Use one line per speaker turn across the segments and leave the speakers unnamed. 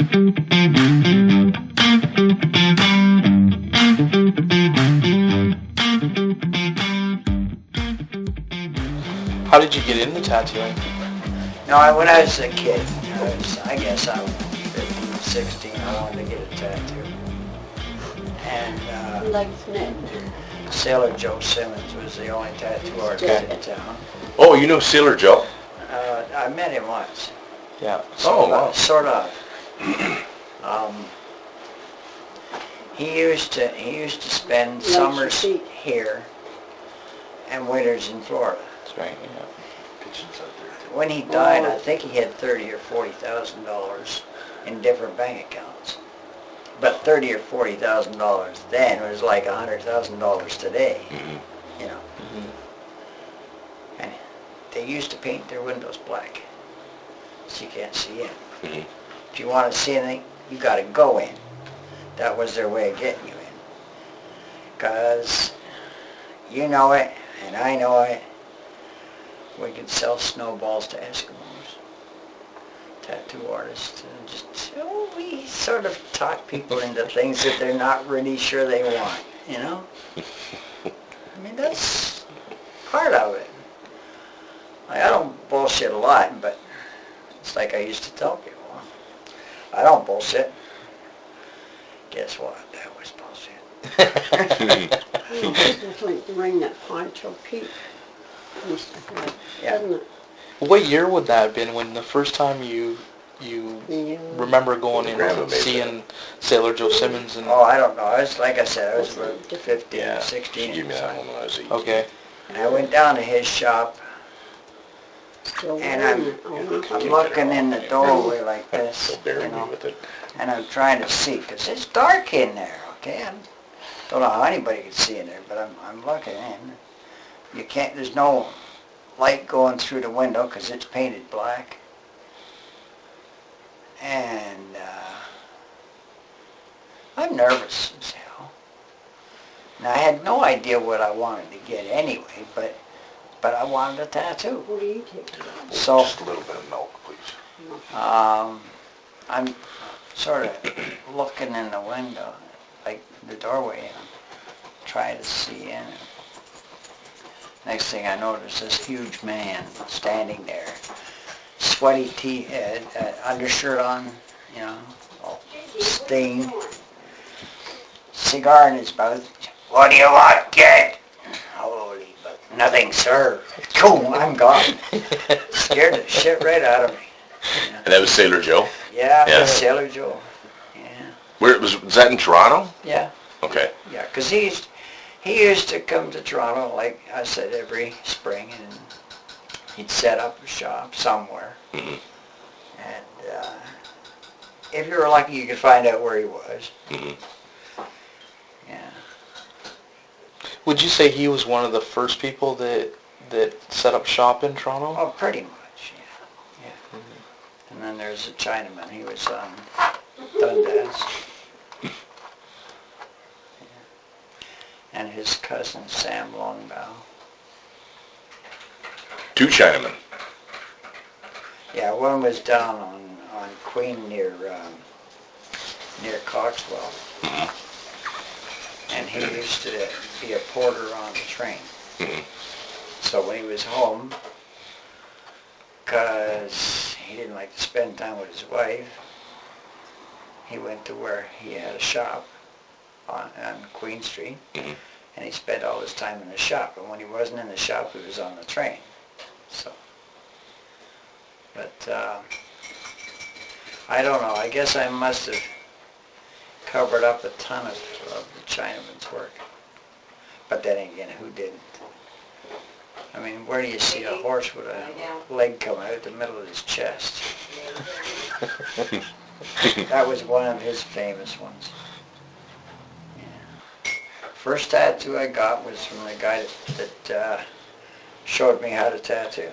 How did you get into tattooing?
No, when I was a kid, I guess I was 15, 16, I wanted to get a tattoo. And
Legs knit.
Sailor Joe Simmons was the only tattoo artist in town.
Oh, you know Sailor Joe?
I met him once.
Yeah.
Oh, wow.
Sort of. He used to spend summers here and winters in Florida.
That's right, yeah.
When he died, I think he had $30,000 or $40,000 in different bank accounts. But $30,000 or $40,000 then was like $100,000 today.
Mm-hmm.
You know. And they used to paint their windows black, so you can't see in.
Mm-hmm.
If you want to see anything, you got to go in. That was their way of getting you in. Because you know it, and I know it. We could sell snowballs to Eskimos, tattoo artists, and just, we sort of talk people into things that they're not really sure they want, you know? I mean, that's part of it. I don't bullshit a lot, but it's like I used to tell people. I don't bullshit. Guess what? That was bullshit.
This is like the ring that Poncho Pete used to have, doesn't it?
What year would that have been when the first time you remember going in
Grandma
and
made
seeing Sailor Joe Simmons? And
Oh, I don't know. I was, like I said, I was about 15,
Yeah.
16.
She gave me that one when I was 18.
Okay.
And I went down to his shop,
Still
and
wearing it. Oh,
I'm looking in the doorway like this,
So
you
bury me
know,
with it.
and I'm trying to see, because it's dark in there, okay? I don't know how anybody can see in there, but I'm looking in. You can't, there's no light going through the window because it's painted black. And I'm nervous as hell. Now, I had no idea what I wanted to get anyway, but I wanted a tattoo.
What do you take?
So
Just a little bit of milk, please.
I'm sort of looking in the window, like the doorway, and I'm trying to see in. Next thing I know, there's this huge man standing there, sweaty undershirt on, you know, all stained, cigar in his mouth. What do you want, kid? Holy, but nothing, sir. Boom, I'm gone. Scared the shit right out of me. You know?
And that was Sailor Joe?
Yeah,
Yeah.
Sailor Joe. Yeah.
Where was that in Toronto?
Yeah.
Okay.
Yeah, because he used to come to Toronto, like I said, every spring, and he'd set up a shop somewhere.
Mm-hmm.
And if you were lucky, you could find out where he was.
Mm-hmm.
Yeah.
Would you say he was one of the first people that set up shop in Toronto?
Oh, pretty much, yeah. Yeah. Mm-hmm. And then there's a Chinaman. He was Dundas. And his cousin, Sam Longbow.
2 Chinamen.
Yeah, one was down on Queen near Coxwell.
Mm-hmm.
And he used to be a porter on the train.
Mm-hmm.
So when he was home, because he didn't like to spend time with his wife, he went to where he had a shop on Queen Street,
Mm-hmm.
and he spent all his time in the shop. And when he wasn't in the shop, he was on the train. So, but I don't know. I guess I must have covered up a ton of the Chinaman's work. But then again, who didn't? I mean, where do you see a horse with a leg coming out the middle of his chest? That was one of his famous ones. Yeah. First tattoo I got was from the guy that showed me how to tattoo.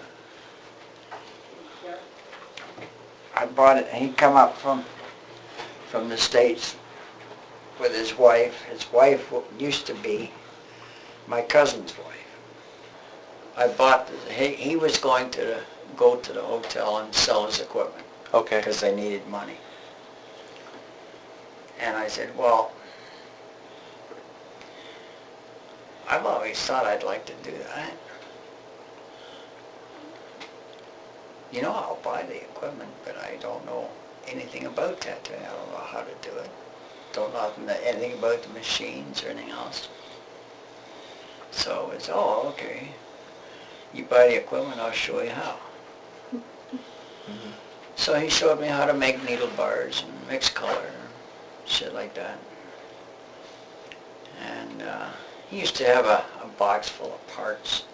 I bought it, and he'd come up from the States with his wife. His wife used to be my cousin's wife. I bought he was going to go to the hotel and sell his equipment.
Okay.
Because they needed money. And I said, well, I've always thought I'd like to do that. You know, I'll buy the equipment, but I don't know anything about tattooing. I don't know how to do it. Don't know anything about the machines or anything else. So it's, oh, okay. You buy the equipment, I'll show you how.
Mm-hmm.
So he showed me how to make needle bars and mix color, shit like that. And he used to have a box full of parts.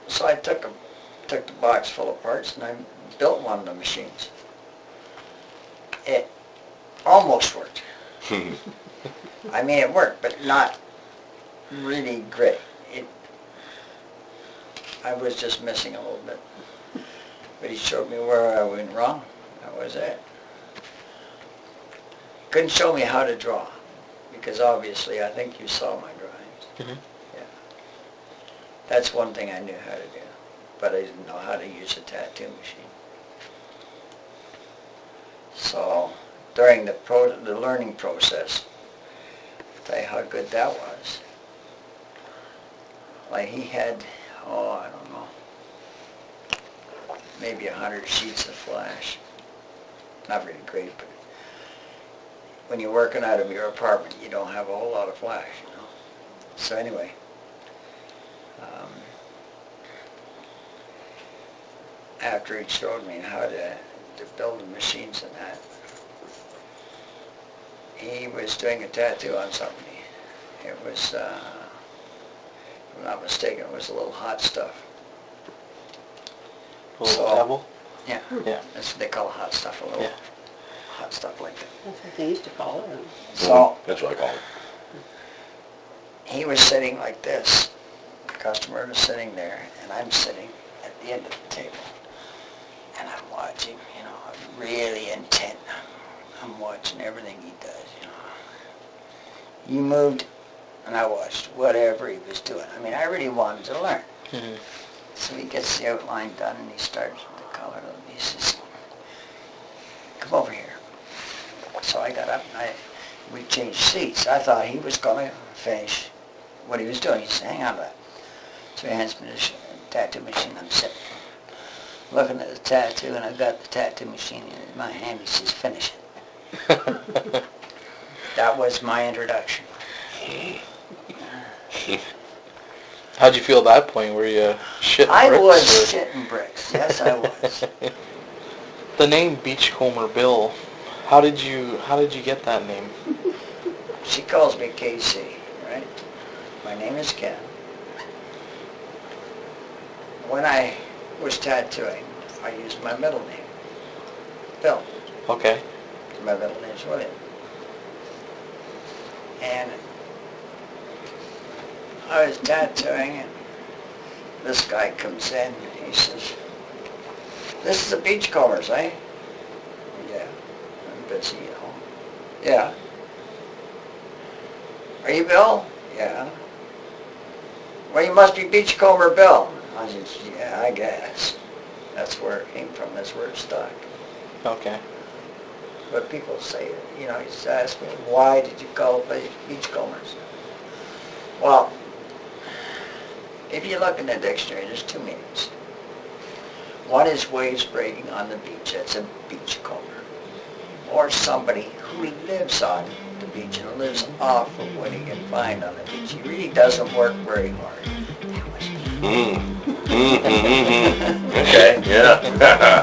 So I took the box full of parts and I built one of the machines. It almost worked. I mean, it worked, but not really great. I was just missing a little bit. But he showed me where I went wrong. That was it. Couldn't show me how to draw, because obviously I think you saw my drawings.
Mm-hmm.
Yeah. That's one thing I knew how to do, but I didn't know how to use a tattoo machine. So during the learning process, I'll tell you how good that was. Like he had, I don't know, maybe 100 sheets of flash. Not really great, but when you're working out of your apartment, you don't have a whole lot of flash, you know. So anyway, after he showed me how to build the machines and that, he was doing a tattoo on something. It was, if I'm not mistaken, it was a little hot stuff.
A little
So-
devil?
Yeah,
Yeah.
that's what they call hot stuff, a little
Yeah.
hot stuff like that.
That's what they used to call it.
So
That's what I call it.
he was sitting like this. The customer was sitting there, and I'm sitting at the end of the table. And I'm watching, you know, I'm really intent. I'm watching everything he does, you know. He moved, and I watched whatever he was doing. I mean, I really wanted to learn.
Mm-hmm.
So he gets the outline done, and he starts with the color. He says, come over here. So I got up, and we changed seats. I thought he was going to finish what he was doing. He said, hang on to that. So he hands me the tattoo machine. I'm sitting, looking at the tattoo, and I've got the tattoo machine in my hand. He says, finish it. That was my introduction.
How'd you feel at that point? Were you shitting
I
bricks?
was
or-
shitting bricks. Yes, I was.
The name Beachcomber Bill, how did you get that name?
She calls me KC, right? My name is Ken. When I was tattooing, I used my middle name, Bill.
Okay.
My middle name's William. And I was tattooing, and this guy comes in, and he says, this is the Beachcombers, eh? Yeah. I'm busy at home. Yeah. Are you Bill? Yeah. Well, you must be Beachcomber Bill. I said, yeah, I guess. That's where it came from. That's where it stuck.
Okay.
But people say, you know, he just ask me, why did you call it Beachcombers? Well, if you look in the dictionary, there's two meanings. One is waves breaking on the beach. That's a beachcomber. Or somebody who lives on the beach and lives off of what he can find on the beach. He really doesn't work very hard. That was me.
Okay, yeah.